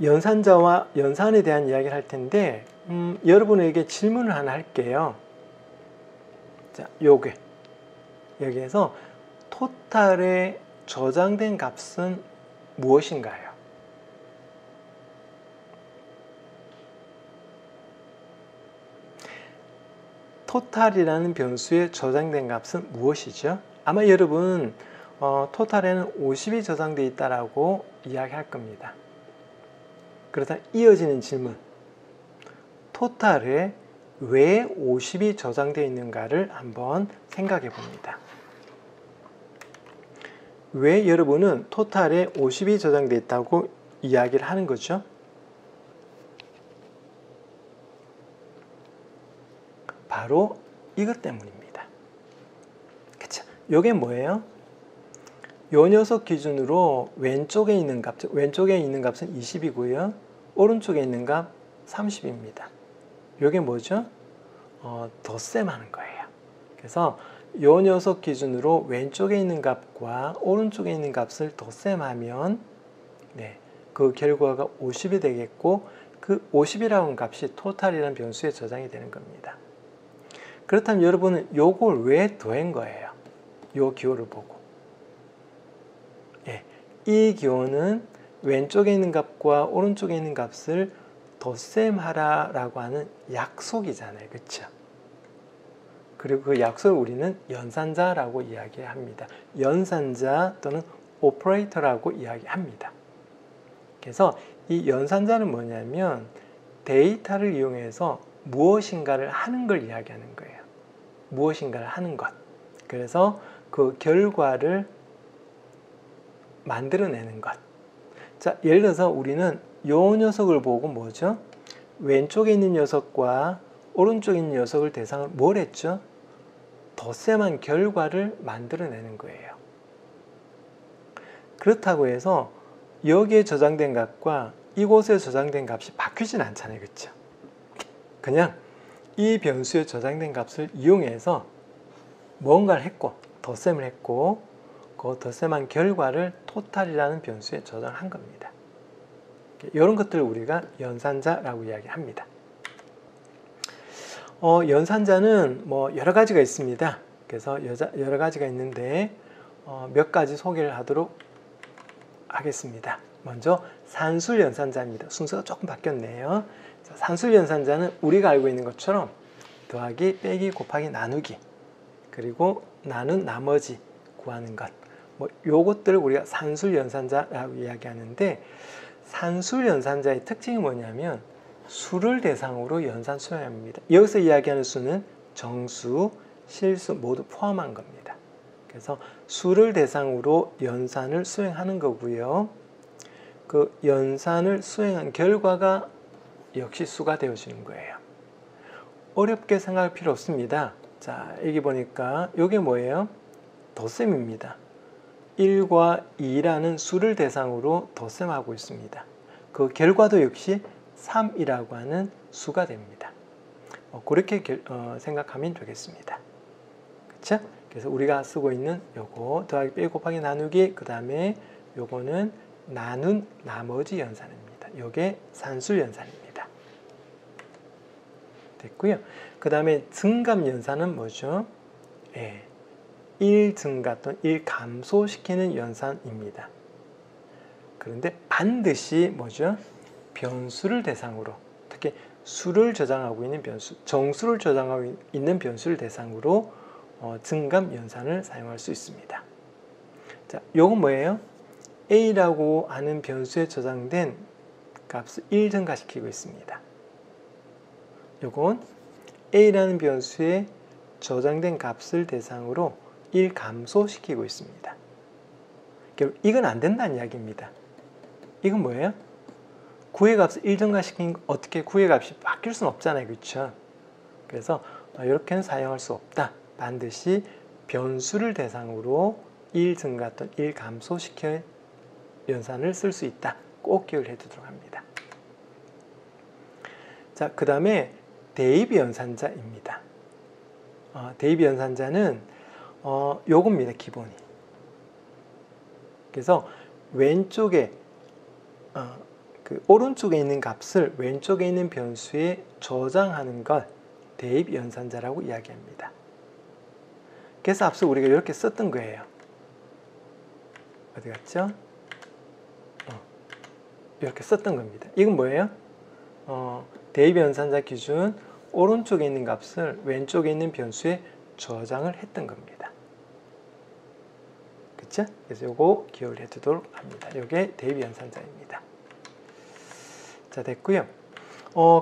연산자와 연산에 대한 이야기를 할 텐데 여러분에게 질문을 하나 할게요. 자, 여기에서 토탈에 저장된 값은 무엇인가요? 토탈이라는 변수에 저장된 값은 무엇이죠? 아마 여러분 토탈에는 50이 저장되어 있다라고 이야기할 겁니다. 그렇다 이어지는 질문, 토탈에 왜 50이 저장되어 있는가를 한번 생각해 봅니다. 왜 여러분은 토탈에 50이 저장되어 있다고 이야기를 하는 거죠? 바로 이것 때문입니다. 그쵸? 이게 뭐예요? 요 녀석 기준으로 왼쪽에 있는 값은 20이고요. 오른쪽에 있는 값 30입니다. 이게 뭐죠? 덧셈 하는 거예요. 그래서 요 녀석 기준으로 왼쪽에 있는 값과 오른쪽에 있는 값을 덧셈하면 그 결과가 50이 되겠고 그 50이라는 값이 토탈이라는 변수에 저장이 되는 겁니다. 그렇다면 여러분은 요걸 왜 더한 거예요? 요 기호를 보고. 이 기호는 왼쪽에 있는 값과 오른쪽에 있는 값을 덧셈하라라고 하는 약속이잖아요. 그렇죠? 그리고 그 약속을 우리는 연산자라고 이야기합니다. 연산자 또는 오퍼레이터라고 이야기합니다. 그래서 이 연산자는 뭐냐면 데이터를 이용해서 무엇인가를 하는 걸 이야기하는 거예요. 무엇인가를 하는 것. 그래서 그 결과를 만들어내는 것. 자, 예를 들어서 우리는 요 녀석을 보고 뭐죠? 왼쪽에 있는 녀석과 오른쪽에 있는 녀석을 대상으로 뭘 했죠? 덧셈한 결과를 만들어내는 거예요. 그렇다고 해서 여기에 저장된 값과 이곳에 저장된 값이 바뀌진 않잖아요. 그렇죠? 그냥 이 변수에 저장된 값을 이용해서 뭔가를 했고 덧셈을 했고 그 덧셈한 결과를 토탈이라는 변수에 저장한 겁니다. 이런 것들을 우리가 연산자라고 이야기합니다. 연산자는 뭐 여러 가지가 있습니다. 그래서 여러 가지가 있는데 몇 가지 소개를 하도록 하겠습니다. 먼저 산술 연산자입니다. 순서가 조금 바뀌었네요. 산술 연산자는 우리가 알고 있는 것처럼 더하기, 빼기, 곱하기, 나누기, 그리고 나눈 나머지 구하는 것, 뭐 요것들을 우리가 산술 연산자라고 이야기하는데, 산술 연산자의 특징이 뭐냐면 수를 대상으로 연산 수행합니다. 여기서 이야기하는 수는 정수, 실수 모두 포함한 겁니다. 그래서 수를 대상으로 연산을 수행하는 거고요. 그 연산을 수행한 결과가 역시 수가 되어지는 거예요. 어렵게 생각할 필요 없습니다. 자, 여기 보니까 이게 뭐예요? 덧셈입니다. 1과 2라는 수를 대상으로 덧셈하고 있습니다. 그 결과도 역시 3이라고 하는 수가 됩니다. 그렇게 생각하면 되겠습니다. 그렇죠? 그래서 우리가 쓰고 있는 요거 더하기, 빼기, 곱하기, 나누기, 그 다음에 요거는 나눈 나머지 연산입니다. 요게 산술 연산입니다. 됐고요. 그 다음에 증감 연산은 뭐죠? 1 증가 또는 1 감소시키는 연산입니다. 그런데 반드시 뭐죠? 변수를 대상으로, 특히 수를 저장하고 있는 변수, 정수를 저장하고 있는 변수를 대상으로 증감 연산을 사용할 수 있습니다. 자, 요건 뭐예요? A라고 하는 변수에 저장된 값을 1 증가시키고 있습니다. 요건 A라는 변수에 저장된 값을 대상으로 1 감소시키고 있습니다. 이건 안 된다는 이야기입니다. 이건 뭐예요? 구의 값을 1 증가시킨 어떻게 구의 값이 바뀔 수는 없잖아요. 그렇죠? 그래서 이렇게는 사용할 수 없다. 반드시 변수를 대상으로 1 증가 또는 1 감소시켜 연산을 쓸 수 있다. 꼭 기억을 해두도록 합니다. 자, 그 다음에 대입 연산자입니다. 대입 연산자는 요겁니다. 기본이. 그래서 왼쪽에 그 오른쪽에 있는 값을 왼쪽에 있는 변수에 저장하는 걸 대입 연산자라고 이야기합니다. 그래서 앞서 우리가 이렇게 썼던 거예요. 어디 갔죠? 이렇게 썼던 겁니다. 이건 뭐예요? 대입 연산자 기준 오른쪽에 있는 값을 왼쪽에 있는 변수에 저장을 했던 겁니다. 그쵸? 그래서 요거 기억을 해두도록 합니다. 요게 대입 연산자입니다. 자, 됐고요.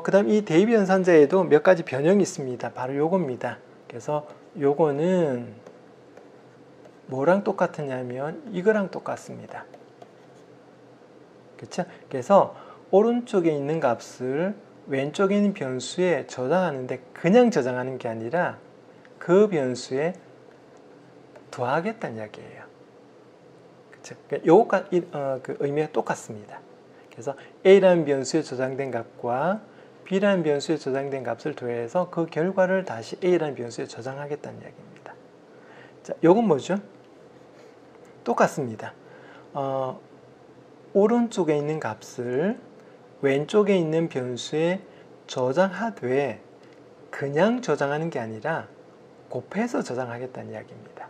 그 다음 이 대입 연산자에도 몇 가지 변형이 있습니다. 바로 요겁니다. 그래서 요거는 뭐랑 똑같으냐면 이거랑 똑같습니다. 그쵸? 그래서 오른쪽에 있는 값을 왼쪽에 있는 변수에 저장하는데 그냥 저장하는 게 아니라 그 변수에 더하겠다는 이야기예요. 그쵸? 요거가 그 의미가 똑같습니다. 그래서 A라는 변수에 저장된 값과 B라는 변수에 저장된 값을 더해서 그 결과를 다시 A라는 변수에 저장하겠다는 이야기입니다. 자, 요건 뭐죠? 똑같습니다. 오른쪽에 있는 값을 왼쪽에 있는 변수에 저장하되 그냥 저장하는 게 아니라 곱해서 저장하겠다는 이야기입니다.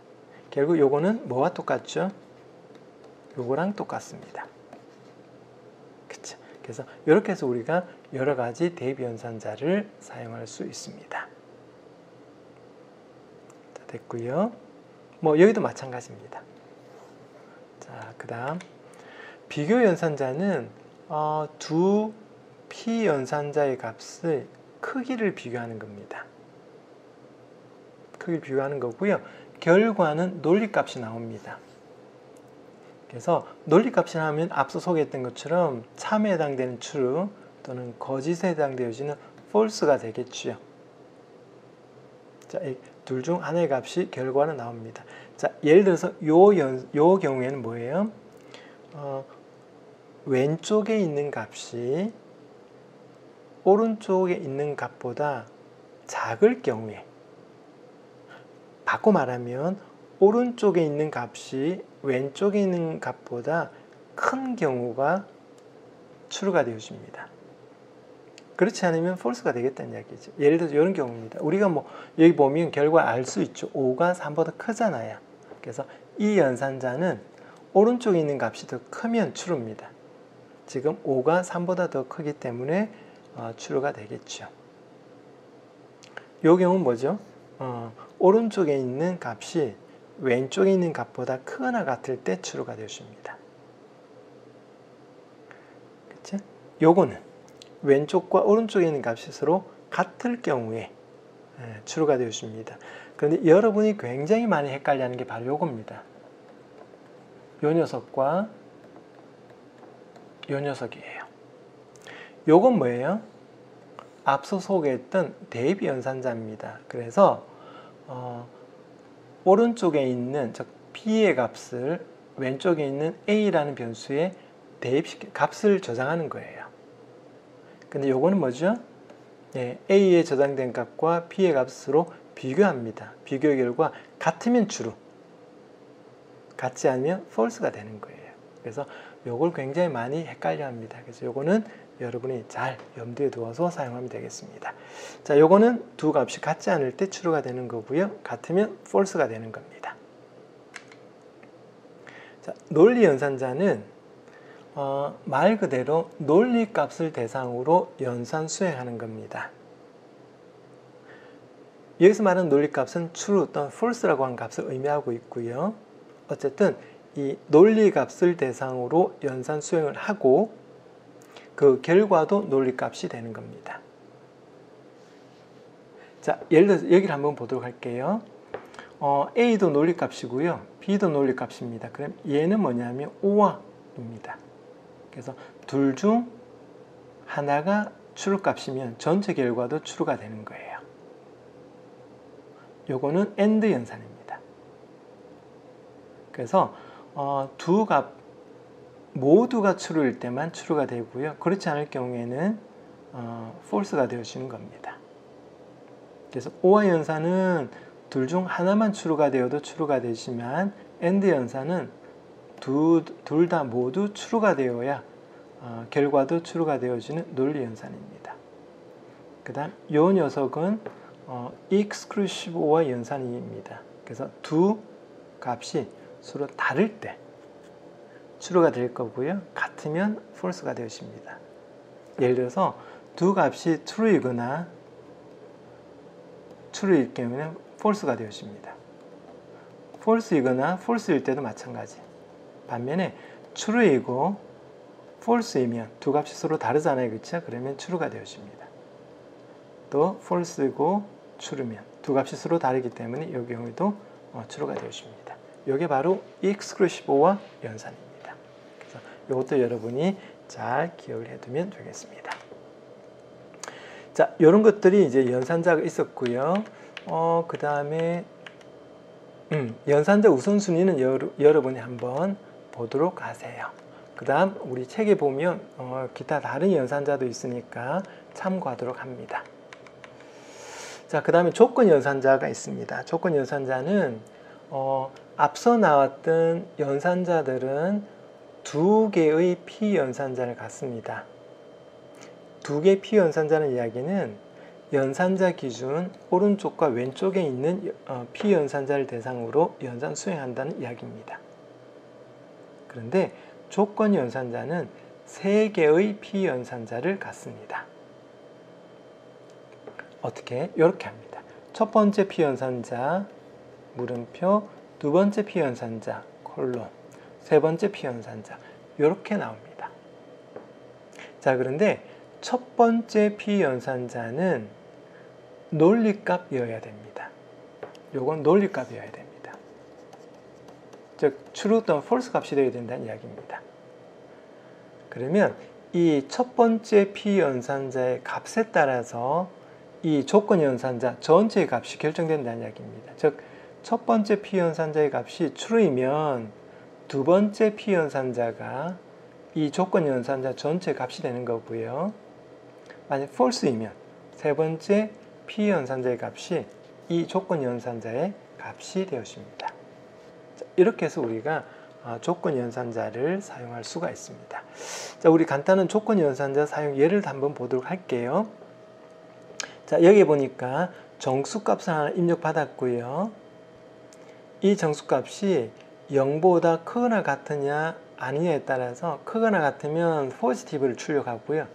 결국 요거는 뭐와 똑같죠? 요거랑 똑같습니다. 그쵸? 그래서 이렇게 해서 우리가 여러 가지 대입 연산자를 사용할 수 있습니다. 자, 됐고요. 뭐 여기도 마찬가지입니다. 자, 그 다음 비교 연산자는 두 P 연산자의 값의 크기를 비교하는 겁니다. 크기를 비교하는 거고요. 결과는 논리값이 나옵니다. 그래서 논리값이 나오면 앞서 소개했던 것처럼 참에 해당되는 true 또는 거짓에 해당되어지는 false가 되겠죠. 자, 둘 중 하나의 값이 결과는 나옵니다. 자, 예를 들어서 요 경우에는 뭐예요? 왼쪽에 있는 값이 오른쪽에 있는 값보다 작을 경우에, 바꿔 말하면 오른쪽에 있는 값이 왼쪽에 있는 값보다 큰 경우가 true가 되어집니다. 그렇지 않으면 false가 되겠다는 이야기죠. 예를 들어서 이런 경우입니다. 우리가 뭐 여기 보면 결과 알 수 있죠. 5가 3보다 크잖아요. 그래서 이 연산자는 오른쪽에 있는 값이 더 크면 true입니다. 지금 5가 3보다 더 크기 때문에 true가 되겠죠. 이 경우는 뭐죠? 오른쪽에 있는 값이 왼쪽에 있는 값보다 크거나 같을 때 true가 되어줍니다. 그치? 요거는 왼쪽과 오른쪽에 있는 값이 서로 같을 경우에 true가 되어줍니다. 그런데 여러분이 굉장히 많이 헷갈려하는 게 바로 요겁니다. 요 녀석과 요 녀석이에요. 요건 뭐예요? 앞서 소개했던 대입 연산자입니다. 그래서 오른쪽에 있는 즉 P의 값을 왼쪽에 있는 A라는 변수에 대입시켜 값을 저장하는 거예요. 근데 요거는 뭐죠? 네, A에 저장된 값과 P의 값으로 비교합니다. 비교 결과 같으면 true, 같지 않으면 false가 되는 거예요. 그래서 요걸 굉장히 많이 헷갈려 합니다. 그래서 요거는 여러분이 잘 염두에 두어서 사용하면 되겠습니다. 자, 요거는 두 값이 같지 않을 때 true가 되는 거고요. 같으면 false가 되는 겁니다. 자, 논리 연산자는 말 그대로 논리 값을 대상으로 연산 수행하는 겁니다. 여기서 말하는 논리 값은 true 또는 false라고 하는 값을 의미하고 있고요. 어쨌든 이 논리 값을 대상으로 연산 수행을 하고 그 결과도 논리 값이 되는 겁니다. 자, 예를 들어서 여기를 한번 보도록 할게요. A도 논리 값이고요. B도 논리 값입니다. 그럼 얘는 뭐냐면 OR입니다. 그래서 둘 중 하나가 true 값이면 전체 결과도 true가 되는 거예요. 요거는 AND 연산입니다. 그래서 두 값 모두가 true일 때만 true가 되고요. 그렇지 않을 경우에는 false가 되어지는 겁니다. 그래서 OR 연산은 둘 중 하나만 true가 되어도 true가 되지만 AND 연산은 둘 다 모두 true가 되어야 결과도 추루가 되어지는 논리연산입니다. 그 다음 요 녀석은 exclusive or 연산입니다. 그래서 두 값이 서로 다를 때 추루가 될 거고요. 같으면 false가 되어집니다. 예를 들어서 두 값이 true이거나 true일 경우에는 false가 되어집니다. false이거나 false일 때도 마찬가지. 반면에 true이고 false이면 두 값이 서로 다르잖아요. 그렇죠? 그러면 true가 되어집니다. 또 false이고 true면 두 값이 서로 다르기 때문에 이 경우에도 true가 되어집니다. 이게 바로 exclusive or 연산입니다. 그래서 이것도 여러분이 잘 기억을 해두면 되겠습니다. 자, 이런 것들이 이제 연산자가 있었고요. 그 다음에 연산자 우선순위는 여러분이 한번 보도록 하세요. 그 다음 우리 책에 보면 기타 다른 연산자도 있으니까 참고하도록 합니다. 자, 그 다음에 조건 연산자가 있습니다. 조건 연산자는 앞서 나왔던 연산자들은 두 개의 피연산자를 갖습니다. 두 개의 피연산자는 이야기는 연산자 기준 오른쪽과 왼쪽에 있는 피연산자를 대상으로 연산 수행한다는 이야기입니다. 그런데 조건 연산자는 세 개의 피연산자를 갖습니다. 어떻게? 이렇게 합니다. 첫 번째 피연산자 물음표, 두 번째 피연산자 콜론, 세 번째 피연산자 이렇게 나옵니다. 자, 그런데 첫 번째 피연산자는 논리값이어야 됩니다. 요건 논리값이어야 됩니다. 즉 true 또는 false 값이 되어야 된다는 이야기입니다. 그러면 이 첫 번째 피연산자의 값에 따라서 이 조건 연산자 전체의 값이 결정된다는 이야기입니다. 즉 첫 번째 피연산자의 값이 true이면 두 번째 피연산자가 이 조건 연산자 전체 값이 되는 거고요. 만약 false이면 세 번째 피연산자의 값이 이 조건 연산자의 값이 되어집니다. 자, 이렇게 해서 우리가 조건 연산자를 사용할 수가 있습니다. 자, 우리 간단한 조건 연산자 사용 예를 한번 보도록 할게요. 자, 여기 보니까 정수값을 하나 입력받았고요. 이 정수값이 0보다 크거나 같으냐 아니냐에 따라서 크거나 같으면 포지티브를 출력하고요.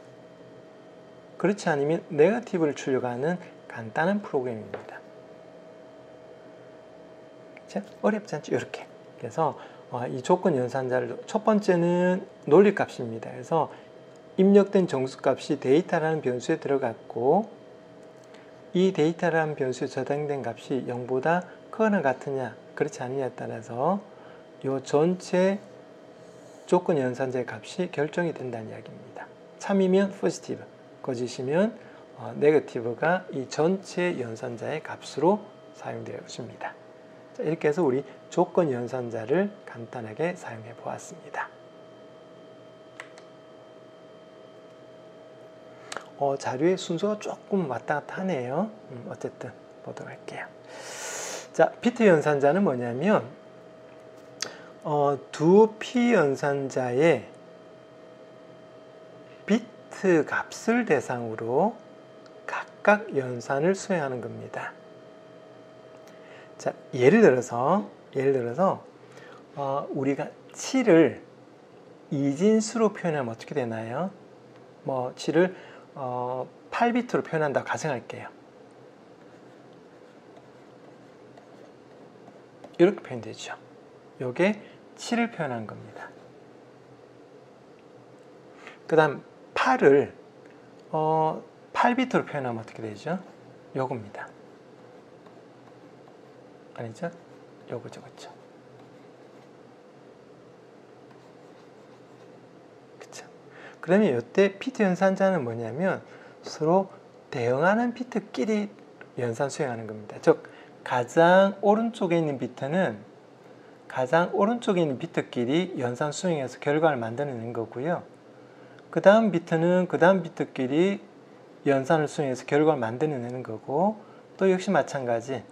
그렇지 않으면 네거티브를 출력하는 간단한 프로그램입니다. 자, 어렵지 않죠? 이렇게. 그래서 이 조건 연산자를 첫 번째는 논리값입니다. 그래서 입력된 정수값이 데이터라는 변수에 들어갔고 이 데이터라는 변수에 저장된 값이 0보다 크거나 같으냐 그렇지 않느냐에 따라서 이 전체 조건 연산자의 값이 결정이 된다는 이야기입니다. 참이면 포지티브, 거짓이면 네거티브가 이 전체 연산자의 값으로 사용되어집니다. 자, 이렇게 해서 우리 조건 연산자를 간단하게 사용해 보았습니다. 자료의 순서가 조금 왔다 갔다 하네요. 어쨌든 보도록 할게요. 자, 비트 연산자는 뭐냐면 두 피연산자의 비트 값을 대상으로 각각 연산을 수행하는 겁니다. 자, 예를 들어서 우리가 7을 이진수로 표현하면 어떻게 되나요? 7을 8비트로 표현한다고 가정할게요. 이렇게 표현되죠. 요게 7을 표현한 겁니다. 그 다음 8을 8비트로 표현하면 어떻게 되죠? 요겁니다. 아니죠? 요거죠, 그쵸? 그쵸? 그러면 이때 비트 연산자는 뭐냐면 서로 대응하는 비트끼리 연산 수행하는 겁니다. 즉 가장 오른쪽에 있는 비트는 가장 오른쪽에 있는 비트끼리 연산 수행해서 결과를 만들어내는 거고요. 그 다음 비트는 그 다음 비트끼리 연산을 수행해서 결과를 만들어내는 거고, 또 역시 마찬가지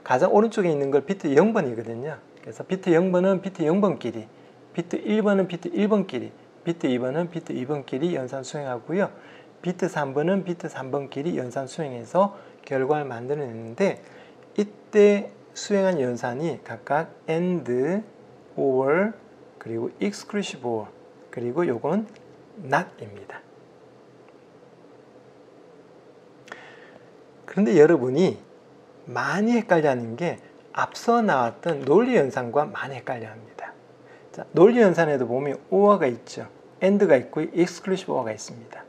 가장 오른쪽에 있는 걸 비트 0번이거든요. 그래서 비트 0번은 비트 0번끼리, 비트 1번은 비트 1번끼리, 비트 2번은 비트 2번끼리 연산 수행하고요. 비트 3번은 비트 3번끼리 연산 수행해서 결과를 만들어내는데 이때 수행한 연산이 각각 AND, OR, 그리고 exclusive OR, 그리고 요건 NOT입니다. 그런데 여러분이 많이 헷갈려하는 게 앞서 나왔던 논리 연산과 많이 헷갈려합니다. 자, 논리 연산에도 보면 OR가 있죠. AND가 있고 exclusive OR가 있습니다.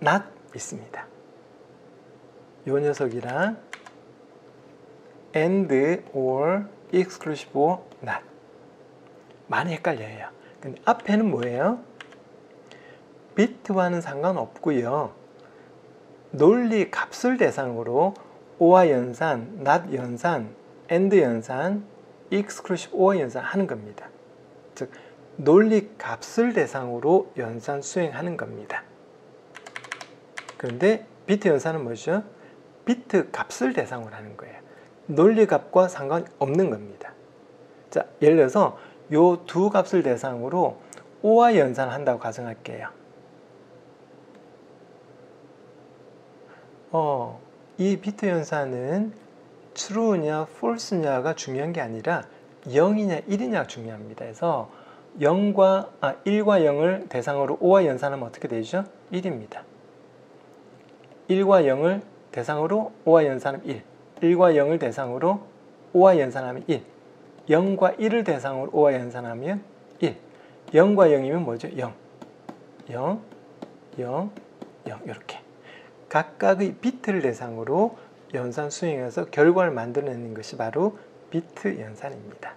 NOT 있습니다. 요 녀석이랑 AND, OR, exclusive OR, NOT 많이 헷갈려요. 근데 앞에는 뭐예요? 비트와는 상관없고요. 논리 값을 대상으로 OR 연산, NOT 연산, AND 연산, exclusive OR 연산 하는 겁니다. 즉 논리 값을 대상으로 연산 수행하는 겁니다. 그런데 비트 연산은 뭐죠? 비트 값을 대상으로 하는 거예요. 논리 값과 상관없는 겁니다. 자, 예를 들어서 요 두 값을 대상으로 OR 연산을 한다고 가정할게요. 이 비트 연산은 true냐 false냐가 중요한 게 아니라 0이냐 1이냐가 중요합니다. 그래서 1과 0을 대상으로 OR 연산하면 어떻게 되죠? 1입니다. 1과 0을 대상으로 OR 연산하면 1. 1과 0을 대상으로 OR 연산하면 1. 0과 1을 대상으로 OR 연산하면 1. 0과 0이면 뭐죠? 0. 0, 0, 0 이렇게. 각각의 비트를 대상으로 연산 수행해서 결과를 만들어내는 것이 바로 비트 연산입니다.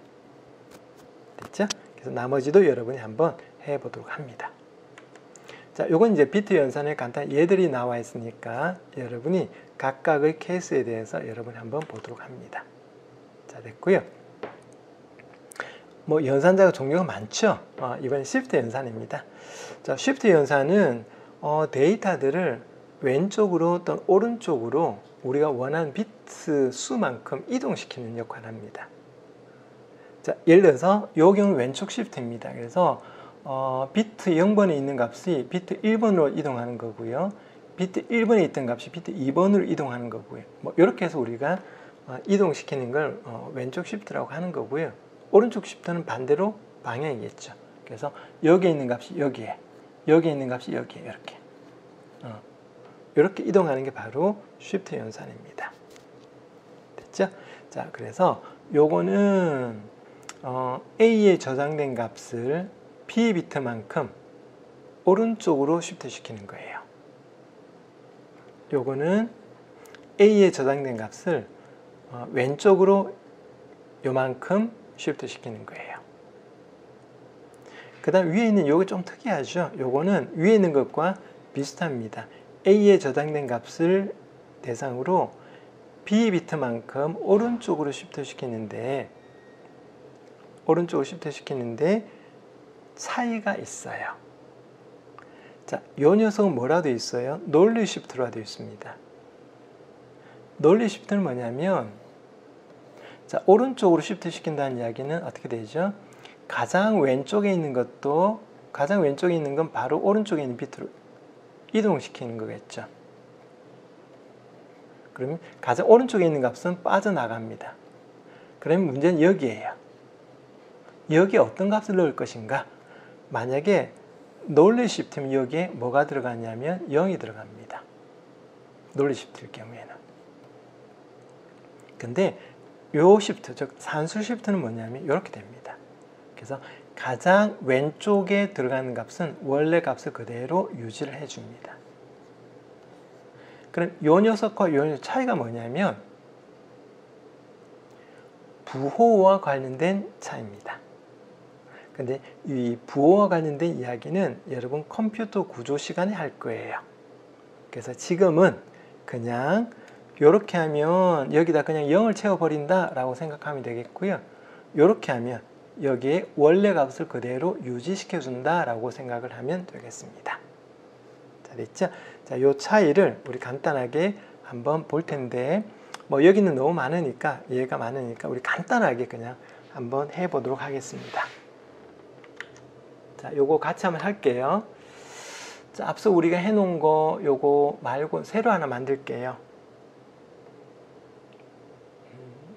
됐죠? 그래서 나머지도 여러분이 한번 해보도록 합니다. 자, 요건 이제 비트 연산에 간단한 예들이 나와 있으니까 여러분이 각각의 케이스에 대해서 여러분이 한번 보도록 합니다. 자, 됐고요. 뭐 연산자가 종류가 많죠. 이번엔 시프트 연산입니다. 자, 시프트 연산은 데이터들을 왼쪽으로 또는 오른쪽으로 우리가 원하는 비트 수만큼 이동시키는 역할을 합니다. 자, 예를 들어서 이 경우는 왼쪽 시프트입니다. 그래서 비트 0번에 있는 값이 비트 1번으로 이동하는 거고요. 비트 1번에 있던 값이 비트 2번으로 이동하는 거고요. 뭐 이렇게 해서 우리가 이동시키는 걸 왼쪽 시프트라고 하는 거고요. 오른쪽 시프트는 반대로 방향이겠죠. 그래서 여기에 있는 값이 여기에, 여기에 있는 값이 여기에 이렇게. 이렇게 이동하는 게 바로 쉬프트 연산입니다. 됐죠? 자, 그래서 요거는 A에 저장된 값을 B 비트만큼 오른쪽으로 쉬프트 시키는 거예요. 요거는 A에 저장된 값을 왼쪽으로 요만큼 쉬프트 시키는 거예요. 그 다음 위에 있는 요거 좀 특이하죠? 요거는 위에 있는 것과 비슷합니다. A에 저장된 값을 대상으로 B 비트만큼 오른쪽으로 쉬프트 시키는데 차이가 있어요. 자, 요 녀석은 뭐라 되어 있어요? 논리 쉬프트로 되어 있습니다. 논리 쉬프트는 뭐냐면 자, 오른쪽으로 쉬프트 시킨다는 이야기는 어떻게 되죠? 가장 왼쪽에 있는 것도 가장 왼쪽에 있는 건 바로 오른쪽에 있는 비트로 이동시키는 거겠죠. 그러면 가장 오른쪽에 있는 값은 빠져나갑니다. 그러면 문제는 여기에요. 여기에 어떤 값을 넣을 것인가? 만약에 논리 시프트면 여기에 뭐가 들어가냐면 0이 들어갑니다. 논리 시프트일 경우에는. 근데 요 시프트, 즉 산술 시프트는 뭐냐면 이렇게 됩니다. 그래서 가장 왼쪽에 들어가는 값은 원래 값을 그대로 유지를 해줍니다. 그럼 요 녀석과 요 녀석 차이가 뭐냐면 부호와 관련된 차이입니다. 근데 이 부호와 관련된 이야기는 여러분 컴퓨터 구조 시간에 할 거예요. 그래서 지금은 그냥 이렇게 하면 여기다 그냥 0을 채워버린다 라고 생각하면 되겠고요. 이렇게 하면 여기에 원래 값을 그대로 유지시켜 준다 라고 생각을 하면 되겠습니다. 자, 됐죠? 자, 요 차이를 우리 간단하게 한번 볼 텐데 뭐 여기는 너무 많으니까 얘가 많으니까 우리 간단하게 그냥 한번 해 보도록 하겠습니다. 자, 요거 같이 한번 할게요. 자, 앞서 우리가 해놓은 거 요거 말고 새로 하나 만들게요.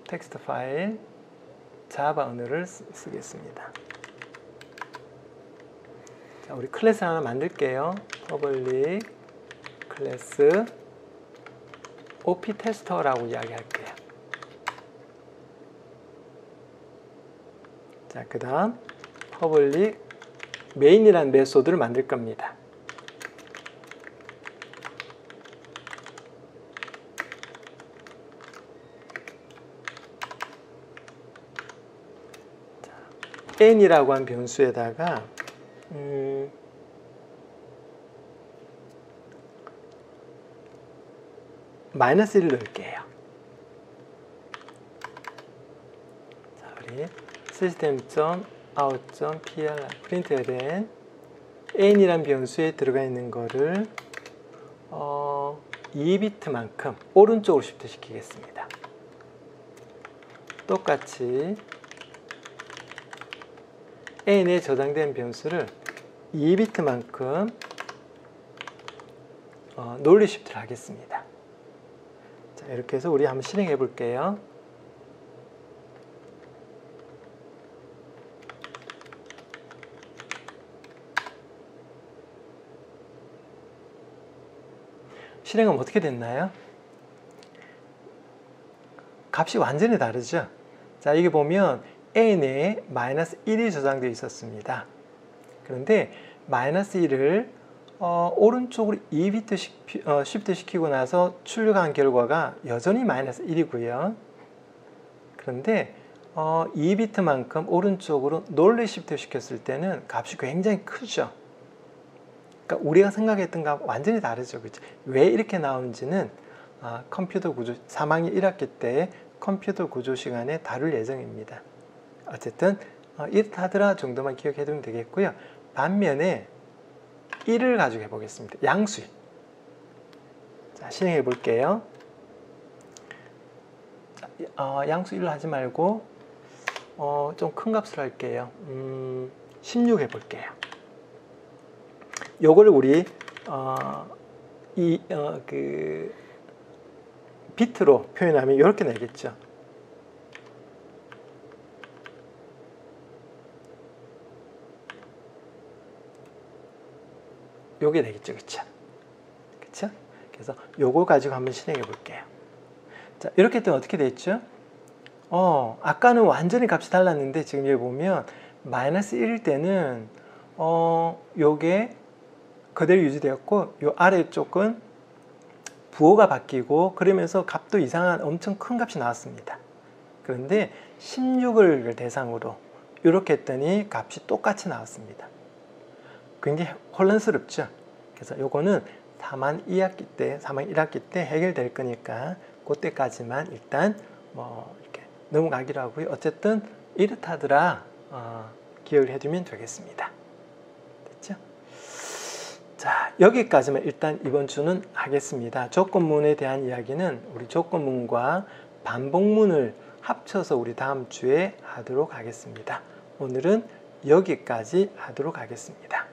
텍스트 파일 자바 언어를 쓰겠습니다. 자, 우리 클래스 하나 만들게요. 퍼블릭 클래스 OP 테스터라고 이야기할게요. 자, 그 다음 퍼블릭 메인이라는 메소드를 만들 겁니다. 자, n이라고 한 변수에다가 마이너스 1을 넣을게요. 자, 우리 system.out.pr 프린트된 n이란 변수에 들어가 있는 거를 2비트만큼 오른쪽으로 시프트 시키겠습니다. 똑같이 n에 저장된 변수를 2비트만큼 논리 시프트를 하겠습니다. 자, 이렇게 해서 우리 한번 실행해 볼게요. 실행은 어떻게 됐나요? 값이 완전히 다르죠? 자, 이게 보면 n에 마이너스 1이 저장되어 있었습니다. 그런데 마이너스 1을 오른쪽으로 2비트 시프트 시키고 나서 출력한 결과가 여전히 마이너스 1이고요. 그런데 2비트만큼 오른쪽으로 논리 시프트 시켰을 때는 값이 굉장히 크죠. 그러니까 우리가 생각했던 것 완전히 다르죠. 그렇죠? 왜 이렇게 나오는지는 컴퓨터 구조 3학년 1학기 때 컴퓨터 구조 시간에 다룰 예정입니다. 어쨌든 이렇다더라 정도만 기억해 두면 되겠고요. 반면에 1을 가지고 해보겠습니다. 양수일. 자, 실행해 볼게요. 자, 양수 1로 하지 말고 좀 큰 값으로 할게요. 16 해볼게요. 요거를 우리 비트로 표현하면 이렇게 나겠죠. 요게 되겠죠. 그쵸? 그쵸? 그래서 요거 가지고 한번 실행해 볼게요. 자, 이렇게 되면 어떻게 됐죠? 아까는 완전히 값이 달랐는데 지금 여기 보면 마이너스 1일 때는 요게 그대로 유지되었고 요 아래쪽은 부호가 바뀌고 그러면서 값도 이상한 엄청 큰 값이 나왔습니다. 그런데 16을 대상으로 이렇게 했더니 값이 똑같이 나왔습니다. 굉장히 혼란스럽죠. 그래서 요거는 4만 2학기 때, 4만 1학기 때 해결될 거니까 그때까지만 일단 이렇게 넘어가기로 하고요. 어쨌든 이렇다더라 기억을 해두면 되겠습니다. 됐죠? 자, 여기까지만 일단 이번 주는 하겠습니다. 조건문에 대한 이야기는 우리 조건문과 반복문을 합쳐서 우리 다음 주에 하도록 하겠습니다. 오늘은 여기까지 하도록 하겠습니다.